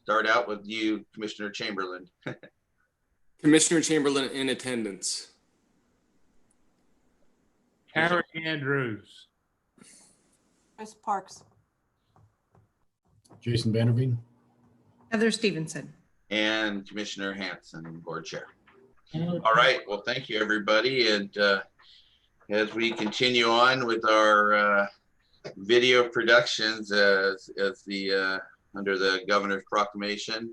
start out with you, Commissioner Chamberlain. Commissioner Chamberlain in attendance. Harry Andrews. Chris Parks. Jason Vanderveen. Heather Stevenson. And Commissioner Hanson, board chair. All right, well, thank you, everybody. And as we continue on with our video productions as the under the governor's proclamation,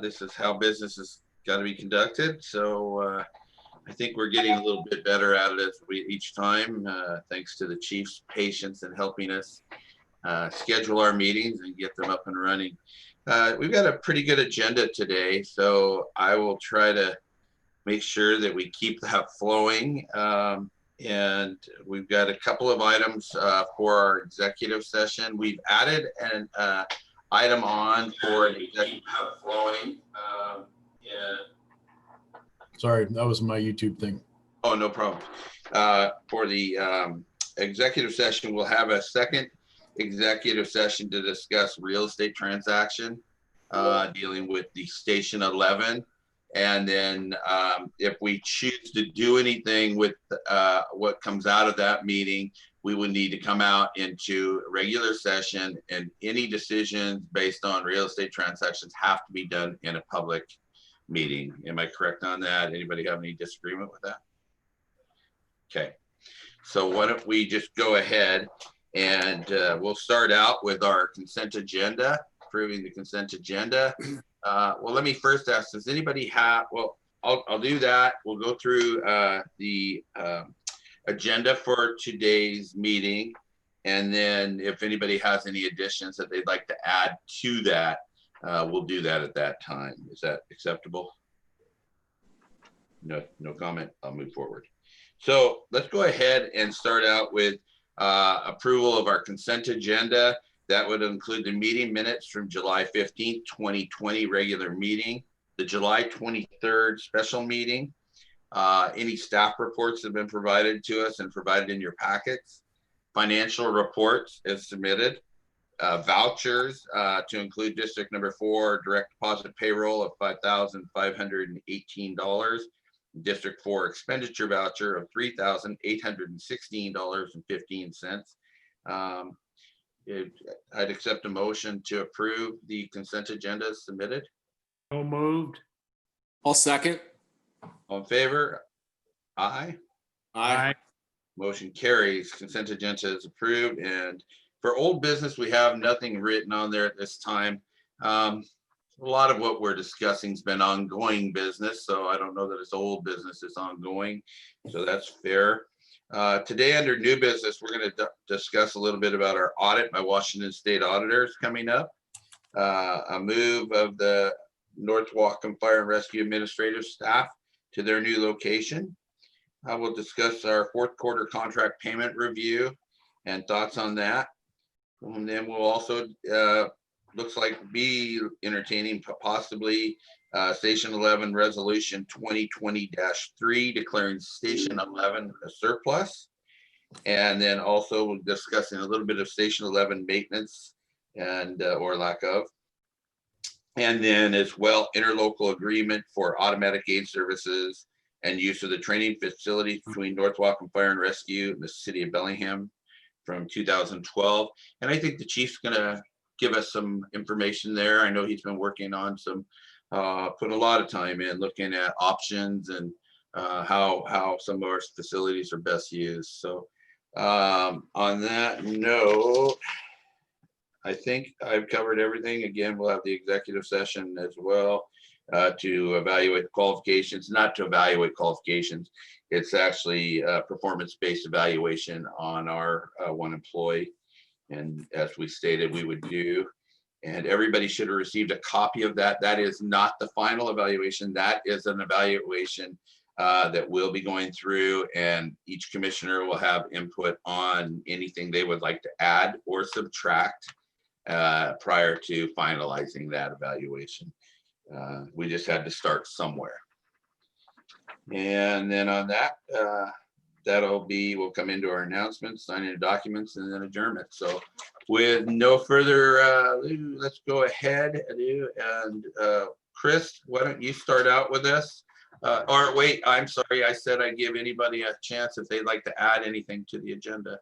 this is how business has got to be conducted. So I think we're getting a little bit better at it each time, thanks to the chief's patience in helping us schedule our meetings and get them up and running. We've got a pretty good agenda today, so I will try to make sure that we keep that flowing. And we've got a couple of items for our executive session. We've added an item on for an executive flowing. Sorry, that was my YouTube thing. Oh, no problem. For the executive session, we'll have a second executive session to discuss real estate transaction dealing with the Station 11. And then if we choose to do anything with what comes out of that meeting, we would need to come out into regular session, and any decisions based on real estate transactions have to be done in a public meeting. Am I correct on that? Anybody have any disagreement with that? Okay, so why don't we just go ahead and we'll start out with our consent agenda, approving the consent agenda. Well, let me first ask, does anybody have, well, I'll do that. We'll go through the agenda for today's meeting. And then if anybody has any additions that they'd like to add to that, we'll do that at that time. Is that acceptable? No comment. I'll move forward. So let's go ahead and start out with approval of our consent agenda. That would include the meeting minutes from July 15th, 2020 regular meeting, the July 23rd special meeting, any staff reports that have been provided to us and provided in your packets, financial reports as submitted, vouchers to include district number 4 direct deposit payroll of $5,518, district 4 expenditure voucher of $3,816.15. I'd accept a motion to approve the consent agenda as submitted. So moved. I'll second. All in favor? Aye. Aye. Motion carries. Consent agenda is approved. And for old business, we have nothing written on there at this time. A lot of what we're discussing has been ongoing business, so I don't know that it's old business, it's ongoing, so that's fair. Today under new business, we're going to discuss a little bit about our audit by Washington State auditors coming up, a move of the North Whatcom Fire and Rescue administrative staff to their new location. We'll discuss our fourth quarter contract payment review and thoughts on that. And then we'll also, looks like be entertaining possibly Station 11 Resolution 2020-3 declaring Station 11 a surplus. And then also discussing a little bit of Station 11 maintenance and or lack of. And then as well, interlocal agreement for automatic aid services and use of the training facilities between North Whatcom Fire and Rescue and the city of Bellingham from 2012. And I think the chief's gonna give us some information there. I know he's been working on some, put a lot of time in looking at options and how some of our facilities are best used. So on that note, I think I've covered everything. Again, we'll have the executive session as well to evaluate qualifications, not to evaluate qualifications. It's actually a performance-based evaluation on our one employee. And as we stated, we would do, and everybody should have received a copy of that. That is not the final evaluation. That is an evaluation that we'll be going through, and each commissioner will have input on anything they would like to add or subtract prior to finalizing that evaluation. We just had to start somewhere. And then on that, we'll come into our announcements, signing of documents, and then adjournment. So With no further, let's go ahead and Chris, why don't you start out with this? Or wait, I'm sorry, I said I'd give anybody a chance if they'd like to add anything to the agenda.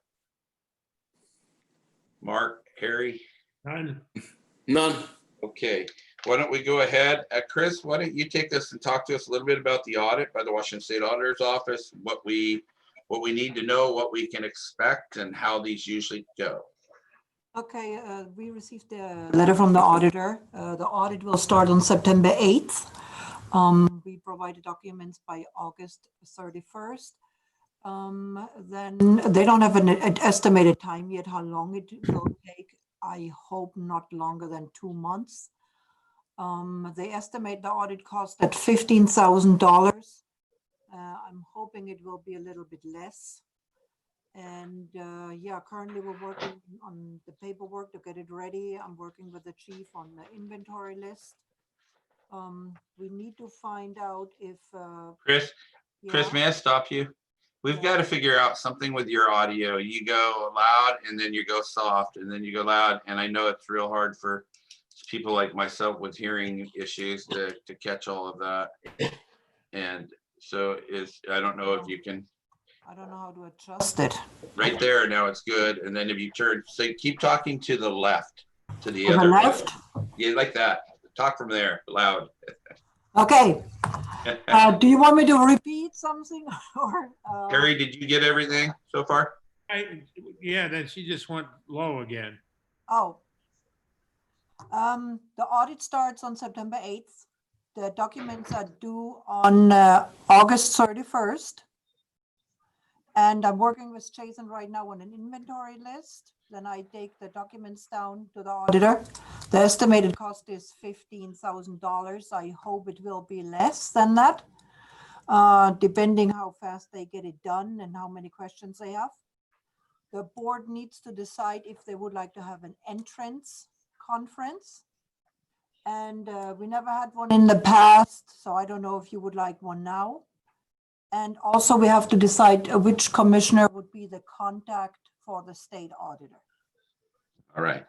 Mark, Harry, None. None. okay. Why don't we go ahead? Chris, why don't you take this and talk to us a little bit about the audit by the Washington State Auditor's Office, what we need to know, what we can expect, and how these usually go. Okay, we received a letter from the auditor. The audit will start on September 8th. We provided documents by August 31st. Then they don't have an estimated time yet how long it will take. I hope not longer than 2 months. They estimate the audit cost at $15,000. I'm hoping it will be a little bit less. And yeah, currently we're working on the paperwork to get it ready. I'm working with the chief on the inventory list. We need to find out if Chris, yeah, may I stop you? We've Yeah. got to figure out something with your audio. You go loud and then you go soft and then you go loud. And I know it's real hard for people like myself with hearing issues to catch all of that. And so I don't know if you can, I don't know how to adjust it. right there, now it's good. And then if you turn, say, keep talking to the left, to the To the other. left? Yeah, like that. Talk from there, loud. Okay. Do you want me to repeat something or? Harry, did you get everything so far? Yeah, then she just went low again. Oh. The audit starts on September 8th. The documents are due on August 31st. And I'm working with Jason right now on an inventory list. Then I take the documents down to the auditor. The estimated cost is $15,000. I hope it will be less than that, depending how fast they get it done and how many questions they have. The board needs to decide if they would like to have an entrance conference. And we never had one in the past, so I don't know if you would like one now. And also we have to decide which commissioner would be the contact for the state auditor. All right.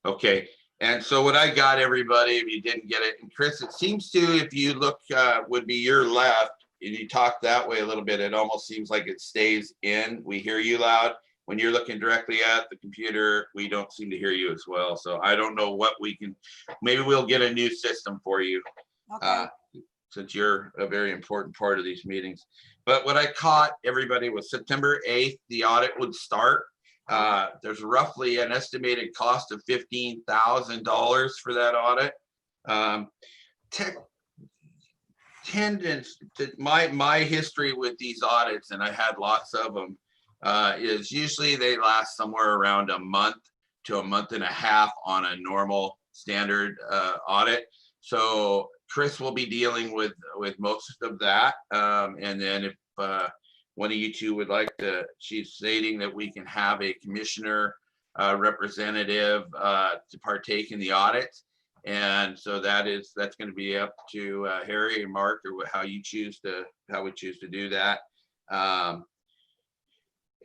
Okay. And so what I got, everybody, if you didn't get it, and Chris, it seems to, if you look, would be your left, and you talk that way a little bit, it almost seems like it stays in. We hear you loud. When you're looking directly at the computer, we don't seem to hear you as well. So I don't know what we can, maybe we'll get a new system for you. Okay. Since you're a very important part of these meetings. But what I caught, everybody, was September 8th, the audit would start. There's roughly an estimated cost of $15,000 for that audit. My history with these audits, and I had lots of them, is usually they last somewhere around a month to a month and a half on a normal standard audit. So Chris will be dealing with most of that. And then if one of you two would like to, she's stating that we can have a commissioner representative to partake in the audit. And so that's going to be up to Harry and Mark, or how we choose to do that.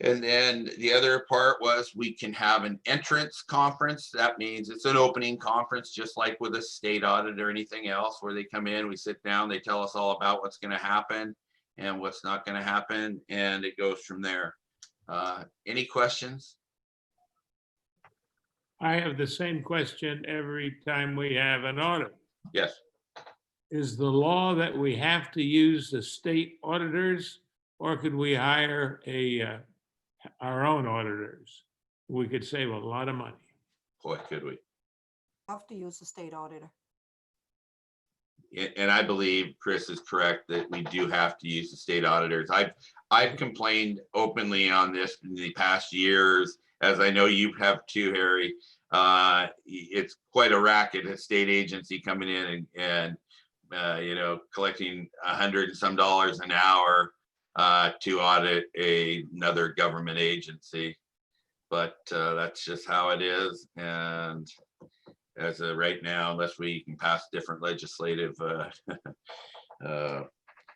And then the other part was we can have an entrance conference. That means it's an opening conference, just like with a state audit or anything else, where they come in, we sit down, they tell us all about what's going to happen and what's not going to happen, and it goes from there. Any questions? I have the same question every time we have an audit. Yes. Is the law that we have to use the state auditors, or could we hire our own auditors? We could save a lot of money. Boy, could we. Have to use the state auditor. And I believe Chris is correct that we do have to use the state auditors. I've complained openly on this in the past years, as I know you have too, Harry. It's quite a racket, a state agency coming in and collecting $100 and some an hour to audit another government agency. But that's just how it is. And as of right now, unless we can pass different legislative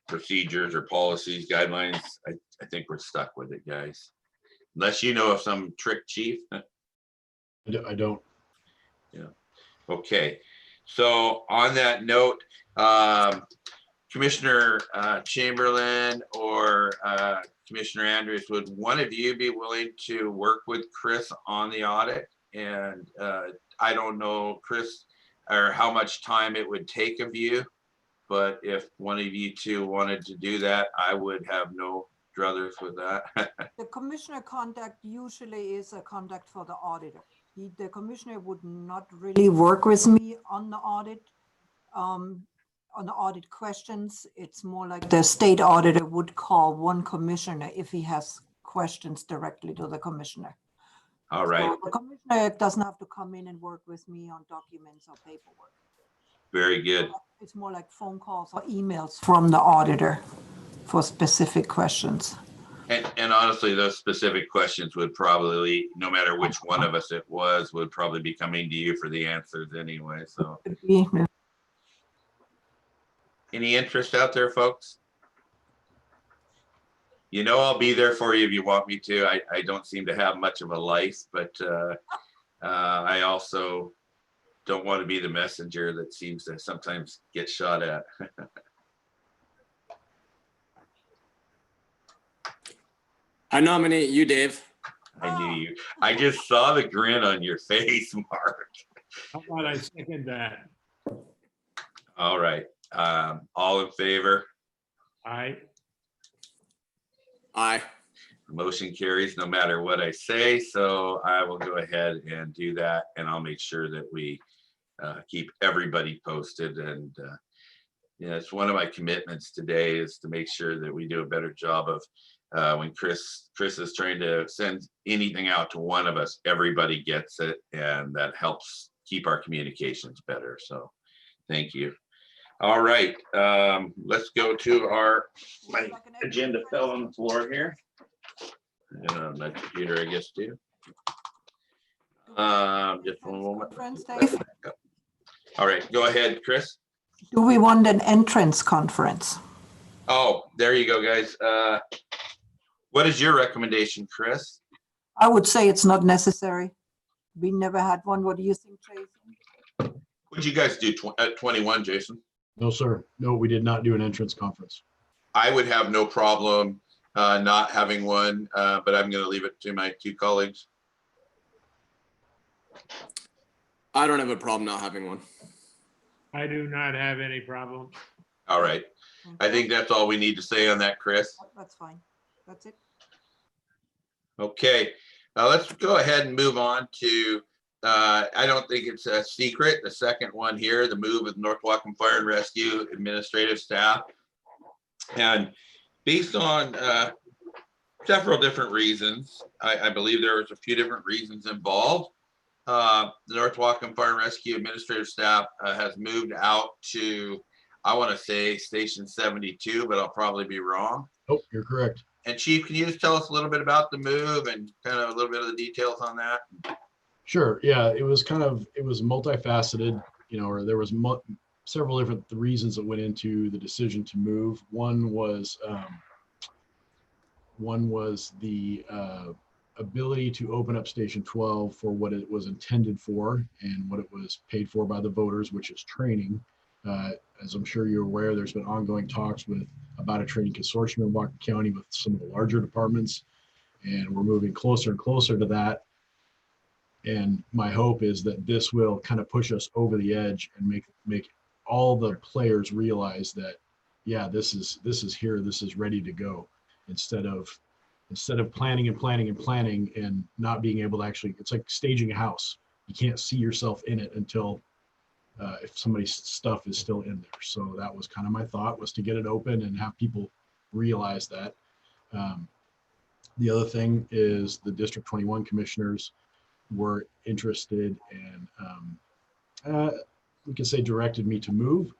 procedures or policies, guidelines, I think we're stuck with it, guys. Unless you know of some trick, chief. I don't. Okay, so on that note, Commissioner Chamberlain or Commissioner Andrews, would one of you be willing to work with Chris on the audit? And I don't know, Chris, or how much time it would take of you, but if one of you two wanted to do that, I would have no druthers with that. The commissioner contact usually is a contact for the auditor. The commissioner would not really work with me on the audit. On the audit questions, it's more like the state auditor would call one commissioner if he has questions directly to the commissioner. All right, So the commissioner doesn't have to come in and work with me on documents or paperwork. very good. It's more like phone calls or emails from the auditor for specific questions. And honestly, those specific questions would probably, no matter which one of us it was, would probably be coming to you for the answers anyway. So Could be, any interest out there, folks? You know, I'll be there for you if you want me to. I don't seem to have much of a life, but I also don't want to be the messenger that seems to sometimes get shot at. I nominate you, Dave. I knew you. I just saw the grin on your face, Mark. How about I second that? All right. All in favor? Aye. Aye. Motion carries no matter what I say. So I will go ahead and do that. And I'll make sure that we keep everybody posted. And yeah, it's one of my commitments today is to make sure that we do a better job of when Chris is trying to send anything out to one of us, everybody gets it, and that helps keep our communications better. So thank you. All right, let's go to my agenda fell on the floor here. My computer, I guess, too. Just one moment. Conference, Dave? All right, go ahead, Chris. Do we want an entrance conference? Oh, there you go, guys. What is your recommendation, Chris? I would say it's not necessary. We never had one. What do you think, Jason? What'd you guys do at 21, Jason? No, sir. No, we did not do an entrance conference. I would have no problem not having one, but I'm going to leave it to my two colleagues. I don't have a problem not having one. I do not have any problem. All right. I think that's all we need to say on that, Chris. That's fine. That's it. Okay, let's go ahead and move on to, I don't think it's a secret, the second one here, the move of North Whatcom Fire and Rescue administrative staff. And based on several different reasons, I believe there was a few different reasons involved. The North Whatcom Fire and Rescue administrative staff has moved out to, I want to say Station 72, but I'll probably be wrong. Oh, you're correct. And Chief, can you just tell us a little bit about the move and kind of a little bit of the details on that? Sure. Yeah, it was multifaceted, or there was several different reasons that went into the decision to move. One was the ability to open up Station 12 for what it was intended for and what it was paid for by the voters, which is training. As I'm sure you're aware, there's been ongoing talks about a training consortium in Whatcom County with some of the larger departments, and we're moving closer and closer to that. And my hope is that this will kind of push us over the edge and make all the players realize that, yeah, this is here, this is ready to go, instead of planning and not being able to actually, it's like staging a house. You can't see yourself in it until if somebody's stuff is still in there. So that was kind of my thought, was to get it open and have people realize that. The other thing is the District 21 commissioners were interested and we can say directed me to move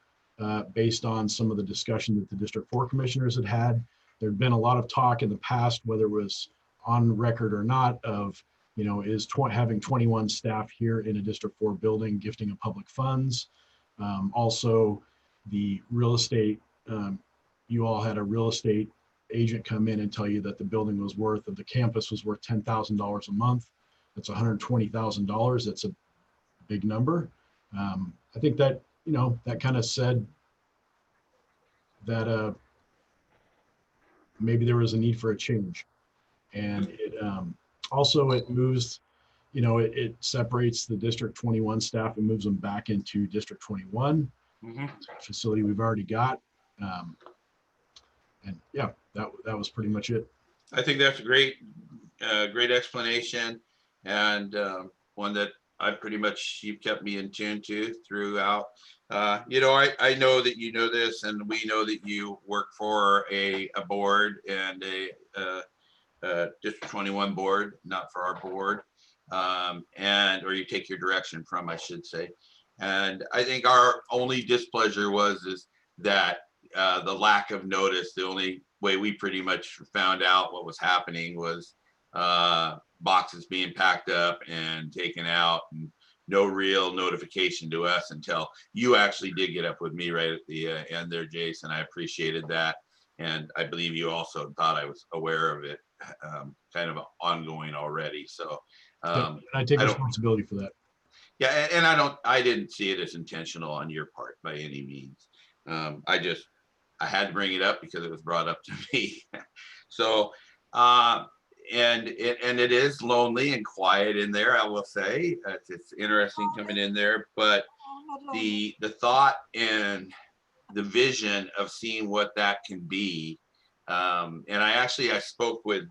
based on some of the discussion that the District 4 commissioners had. There'd been a lot of talk in the past, whether it was on record or not, of having 21 staff here in a District 4 building, gifting of public funds. Also, the real estate, you all had a real estate agent come in and tell you that the building was the campus was worth $10,000 a month. That's $120,000. That's a big number. I think that, that kind of said that maybe there was a need for a change. And it also, it moves, it separates the District 21 staff and moves them back into District 21 facility we've already got. And yeah, that was pretty much it. I think that's a great explanation, and one that you've kept me in tune to throughout. I know that you know this, and we know that you work for a board and a District 21 board, not for our board, or you take your direction from, I should say. And I think our only displeasure is that the lack of notice. The only way we pretty much found out what was happening was boxes being packed up and taken out, and no real notification to us until you actually did get up with me right at the end there, Jason. I appreciated that. And I believe you also thought I was aware of it, kind of ongoing already. So And I take responsibility for that. yeah, and I didn't see it as intentional on your part by any means. I had to bring it up because it was brought up to me. So, and it is lonely and quiet in there, I will say. It's interesting coming in there, but the thought and the vision of seeing what that can be. And I spoke with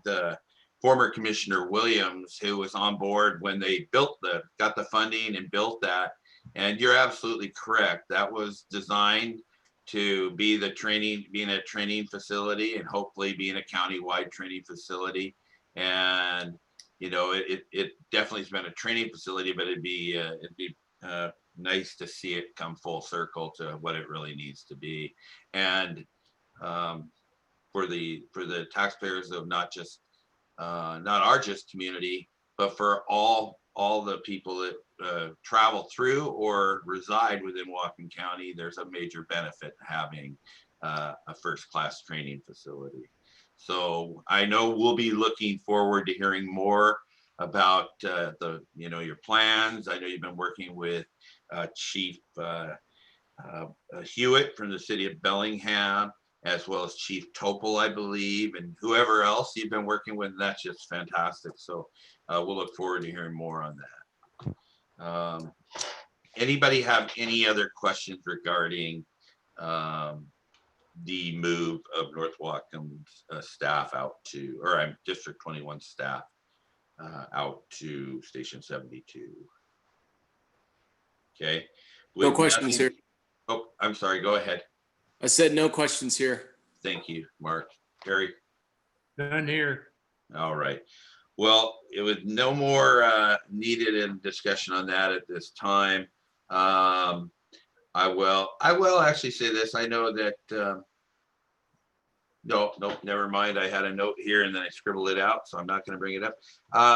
former Commissioner Williams, who was on board when they got the funding and built that. And you're absolutely correct. That was designed to be being a training facility, and hopefully being a county-wide training facility. And it definitely has been a training facility, but it'd be nice to see it come full circle to what it really needs to be. And for the taxpayers of not our community, but for all the people that travel through or reside within Whatcom County, there's a major benefit having a first-class training facility. So I know we'll be looking forward to hearing more about your plans. I know you've been working with Chief Hewitt from the city of Bellingham, as well as Chief Topol, I believe, and whoever else you've been working with. That's just fantastic. So we'll look forward to hearing more on that. Anybody have any other questions regarding the move of North Whatcom's staff out to, or I'm District 21 staff out to Station 72? Okay. No questions here. Oh, I'm sorry. Go ahead. I said no questions here. Thank you, Mark. Harry? None here. All right. Well, it was no more needed in discussion on that at this time. I will actually say this. I know that, no, never mind. I had a note here and then I scribbled it out, so I'm not going to bring it up.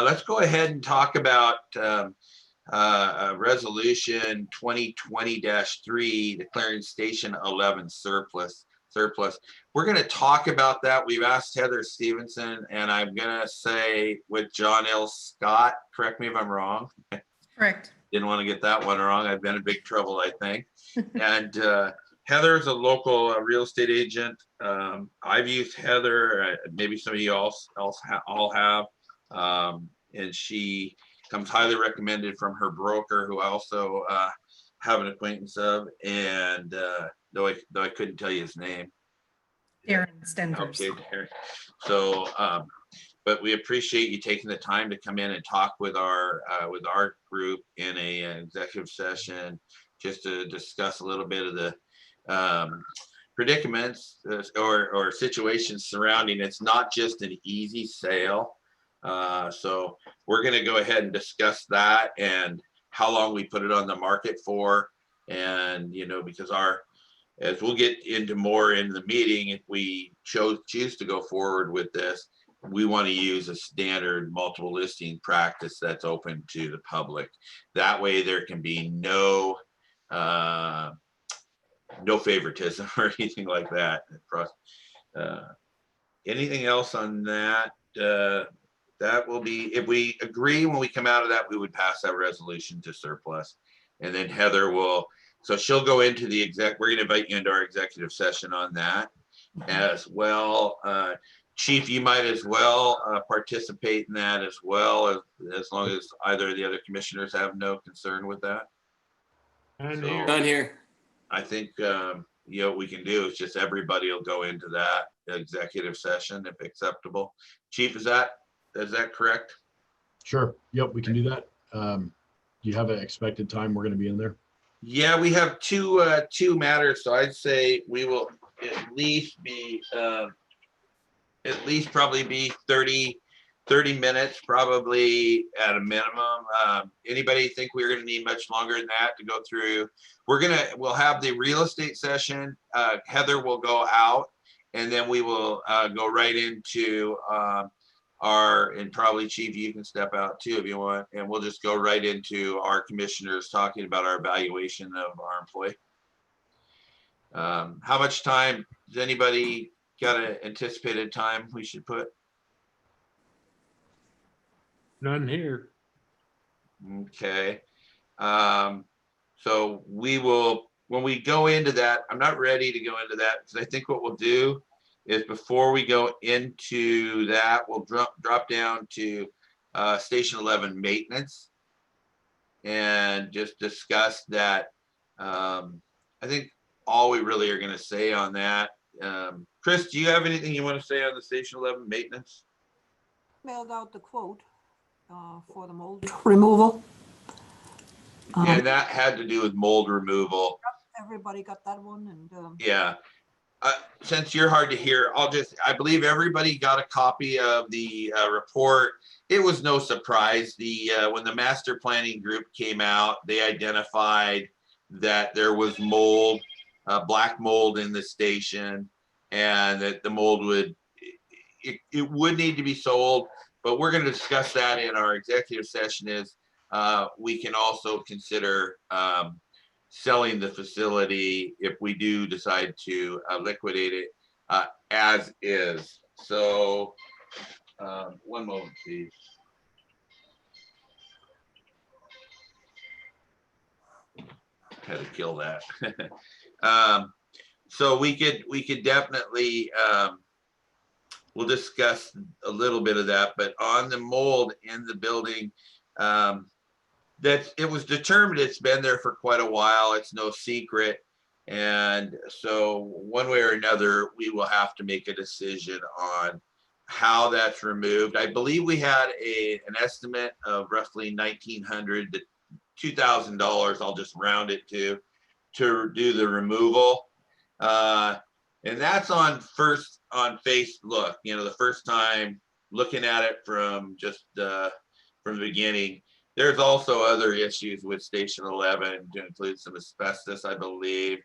Let's go ahead and talk about resolution 2020-3 declaring Station 11 surplus. We're going to talk about that. We've asked Heather Stevenson, and I'm going to say with John L. Scott, correct me if I'm wrong. Correct. Didn't want to get that one wrong. I've been in big trouble, I think. And Heather is a local real estate agent. I've used Heather. Maybe some of you all have. And she comes highly recommended from her broker, who I also have an acquaintance of. And though I couldn't tell you his name. Darren Stenvers. Okay, Darren. So, but we appreciate you taking the time to come in and talk with our group in an executive session, just to discuss a little bit of the predicaments or situations surrounding. It's not just an easy sale. So we're going to go ahead and discuss that and how long we put it on the market for. And, because as we'll get into more in the meeting, if we choose to go forward with this, we want to use a standard multiple listing practice that's open to the public. That way there can be no favoritism or anything like that. Anything else on that that will be, if we agree when we come out of that, we would pass that resolution to surplus. And then Heather will, so she'll go into the we're gonna invite you into our executive session on that as well. Chief, you might as well participate in that as well, as long as either of the other commissioners have no concern with that. None So- here. None here. I think, what we can do is just everybody will go into that executive session if acceptable. Chief, is that correct? Sure. Yep, we can do that. Do you have an expected time we're going to be in there? Yeah, we have two matters, so I'd say we will at least probably be 30 minutes, probably at a minimum. Anybody think we're gonna need much longer than that to go through? We'll have the real estate session. Heather will go out, and then we will go right into and probably Chief, you can step out too if you want, and we'll just go right into our commissioners talking about our evaluation of our employee. How much time, does anybody got an anticipated time we should put? None here. Okay. So we will, when we go into that, I'm not ready to go into that because I think what we'll do is before we go into that, we'll drop down to Station 11 maintenance and just discuss that. I think all we really are going to say on that. Chris, do you have anything you want to say on the Station 11 maintenance? Mailed out the quote for the mold removal. And that had to do with mold removal. Everybody got that one, and Yeah. Since you're hard to hear, I believe everybody got a copy of the report. It was no surprise. When the master planning group came out, they identified that there was mold, black mold in the station, and that the mold would need to be sold. But we're going to discuss that in our executive session. We can also consider selling the facility if we do decide to liquidate it as is. So one moment, please. Had to kill that. So we could definitely we'll discuss a little bit of that, but on the mold in the building, that it was determined it's been there for quite a while. It's no secret. And so one way or another, we will have to make a decision on how that's removed. I believe we had an estimate of roughly $1,900 to $2,000. I'll just round it to do the removal. And that's on face look, the first time looking at it from the beginning. There's also other issues with Station 11 to include some asbestos, I believe,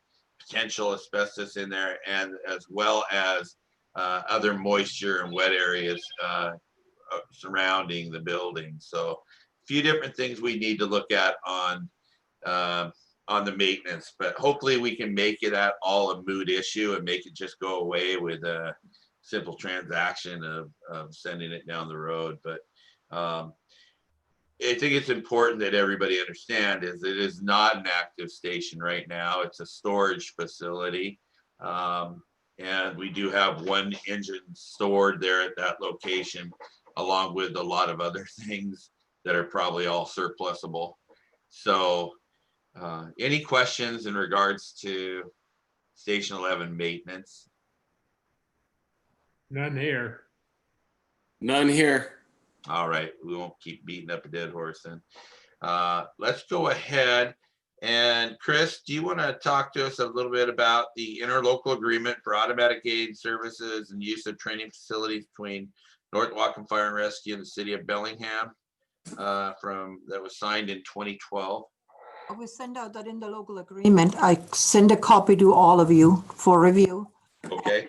potential asbestos in there, and as well as other moisture and wet areas surrounding the building. So a few different things we need to look at on the maintenance, but hopefully we can make it at all a moot issue and make it just go away with a simple transaction of sending it down the road. But I think it's important that everybody understand is it is not an active station right now. It's a storage facility. And we do have one engine stored there at that location, along with a lot of other things that are probably all surplusable. So any questions in regards to Station 11 maintenance? None here. None here. All right, we won't keep beating up a dead horse then. Let's go ahead. And Chris, do you want to talk to us a little bit about the interlocal agreement for automatic aid services and use of training facilities between North Whatcom Fire and Rescue and the city of Bellingham that was signed in 2012? we send out that in the local agreement. I send a copy to all of you for review. Okay.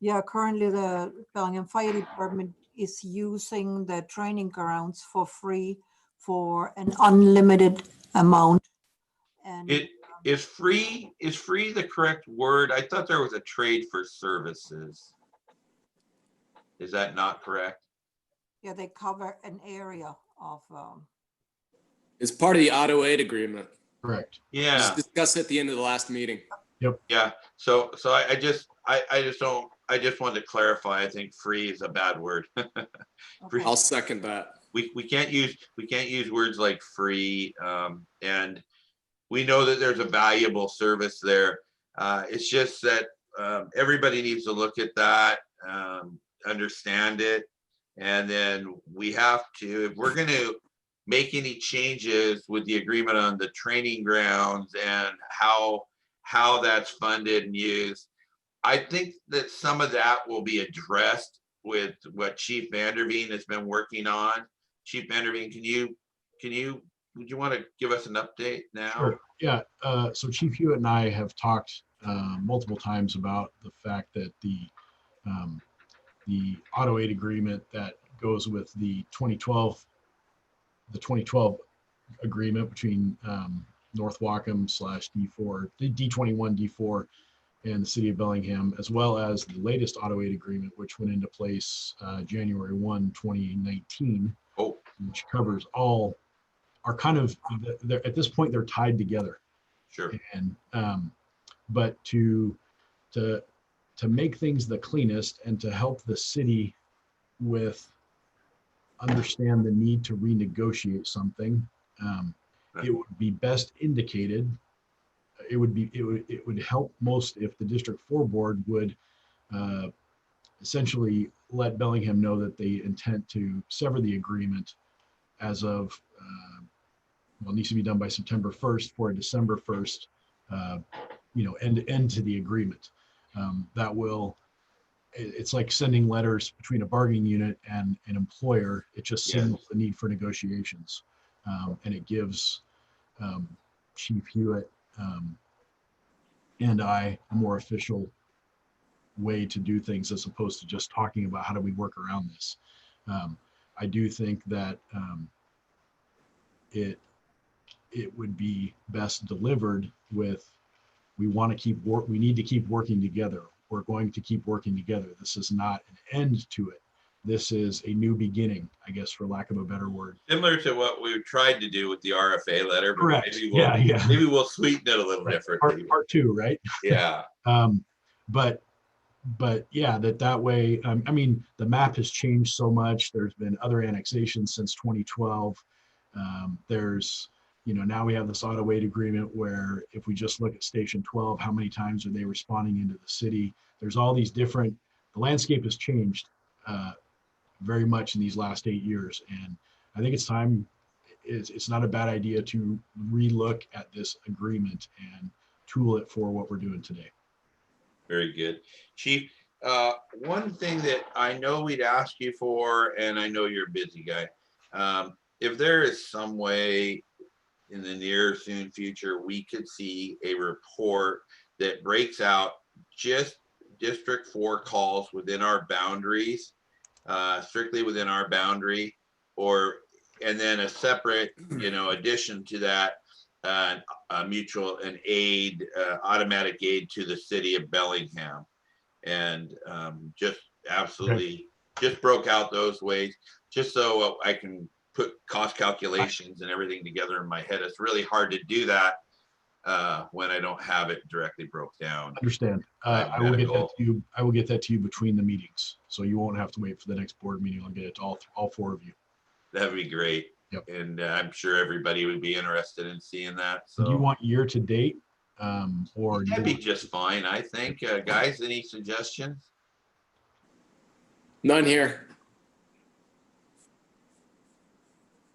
Yeah, currently the Bellingham Fire Department is using the training grounds for free for an unlimited amount. And Is free the correct word? I thought there was a trade for services. Is that not correct? Yeah, they cover an area of, It's part of the auto aid agreement. Correct. Yeah. Just discussed at the end of the last meeting. Yeah, so I just wanted to clarify, I think free is a bad word. okay. I'll second that. We can't use words like free, and we know that there's a valuable service there. It's just that everybody needs to look at that, understand it, and then we have to, if we're gonna make any changes with the agreement on the training grounds and how that's funded and used, I think that some of that will be addressed with what Chief Vanderveen has been working on. Chief Vanderveen, would you want to give us an update now? Sure. Yeah. So Chief Hewitt and I have talked multiple times about the fact that the auto aid agreement that goes with the 2012 agreement between North Wacom / D4, the D21 D4 and the city of Bellingham, as well as the latest auto aid agreement, which went into place January 1, 2019, Oh, which covers all, are kind of, at this point, they're tied together. sure. And but to make things the cleanest and to help the city with understand the need to renegotiate something, it would be best indicated. It would help most if the District 4 board would essentially let Bellingham know that they intend to sever the agreement as of, well, it needs to be done by September 1st for a December 1st, end to the agreement. That will, it's like sending letters between a bargaining unit and an employer. It just Yes. signals the need for negotiations. And it gives Chief Hewitt and I a more official way to do things as opposed to just talking about how do we work around this. I do think that it would be best delivered with, we need to keep working together. We're going to keep working together. This is not an end to it. This is a new beginning, I guess, for lack of a better word. Similar to what we've tried to do with the RFA letter, but Correct. maybe we'll sweeten it a little Right. differently. Part two, right? Yeah, But yeah, that way, I mean, the map has changed so much. There's been other annexations since 2012. There's, now we have this auto aid agreement where if we just look at Station 12, how many times are they responding into the city? There's all these different, the landscape has changed very much in these last 8 years. And I think it's time, it's not a bad idea to relook at this agreement and tool it for what we're doing today. very good. Chief, one thing that I know we'd ask you for, and I know you're a busy guy, if there is some way in the near soon future we could see a report that breaks out just District 4 calls within our boundaries, strictly within our boundary, and then a separate, addition to that, a mutual, an aid, automatic aid to the city of Bellingham, and just absolutely just broke out those ways, just so I can put cost calculations and everything together in my head. It's really hard to do that when I don't have it directly broke down. Understand. I will get that to you. I will get that to you between the meetings, so you won't have to wait for the next board meeting. I'll get it to all four of you. That'd be great. Yep. And I'm sure everybody would be interested in seeing that. So Do you want year to date, or that'd be just fine, I think. Guys, any suggestions? None here.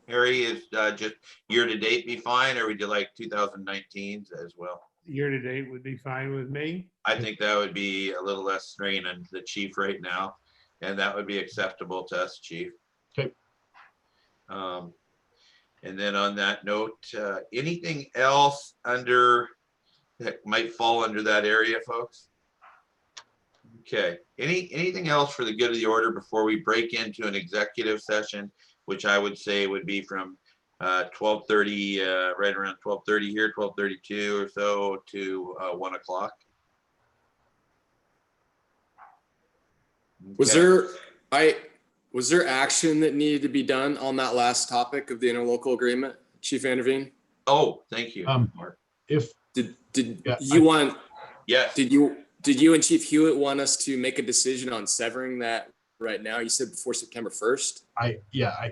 Harry, is just year to date be fine, or would you like 2019 as well? Year-to-date would be fine with me. I think that would be a little less strain on the chief right now, and that would be acceptable to us, Chief. Okay. And then on that note, anything else under that might fall under that area, folks? Okay. Anything else for the good of the order before we break into an executive session, which I would say would be from 12:30, right around 12:30 here, 12:32 or so to 1 o'clock. Was Okay. there, Was there action that needed to be done on that last topic of the interlocal agreement, Chief Vanderveen? Oh, thank you, Um, Mark. If, Did Yeah, you want, Yes, did you and Chief Hewitt want us to make a decision on severing that right now? You said before September 1st?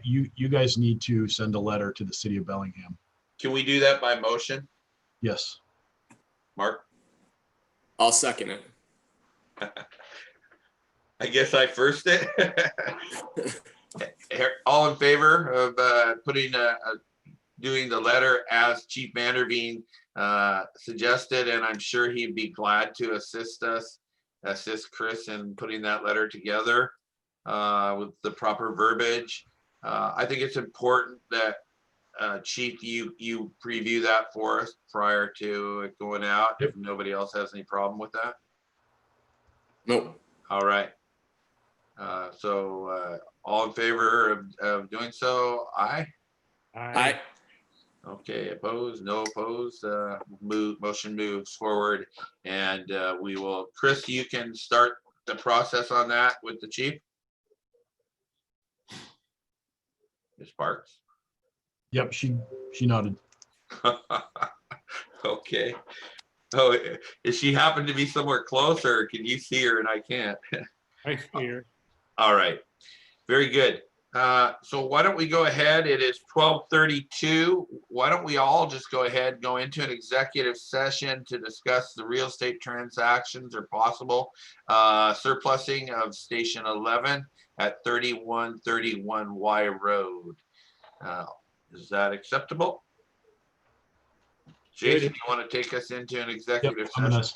you guys need to send a letter to the city of Bellingham. can we do that by motion, Yes. Mark? I'll second it. I guess I first it. All in favor of doing the letter as Chief Vanderveen suggested, and I'm sure he'd be glad to assist Chris in putting that letter together with the proper verbiage. I think it's important that Chief, you preview that for us prior to it going out. Yep. If nobody else has any problem with that. Nope. All right. So all in favor of doing so? Aye. I, Okay, opposed, no opposed, motion moves forward, and we will, Chris, you can start the process on that with the chief. Ms. Sparks. Yep, she nodded. Okay. Oh, is she happen to be somewhere close, or can you see her and I can't? I fear. All right, very good. So why don't we go ahead? It is 12:32. Why don't we all just go ahead, go into an executive session to discuss the real estate transactions or possible surplusing of Station 11 at 3131 Y Road. Is that acceptable? Jason, you want to take us into an executive I'm session? gonna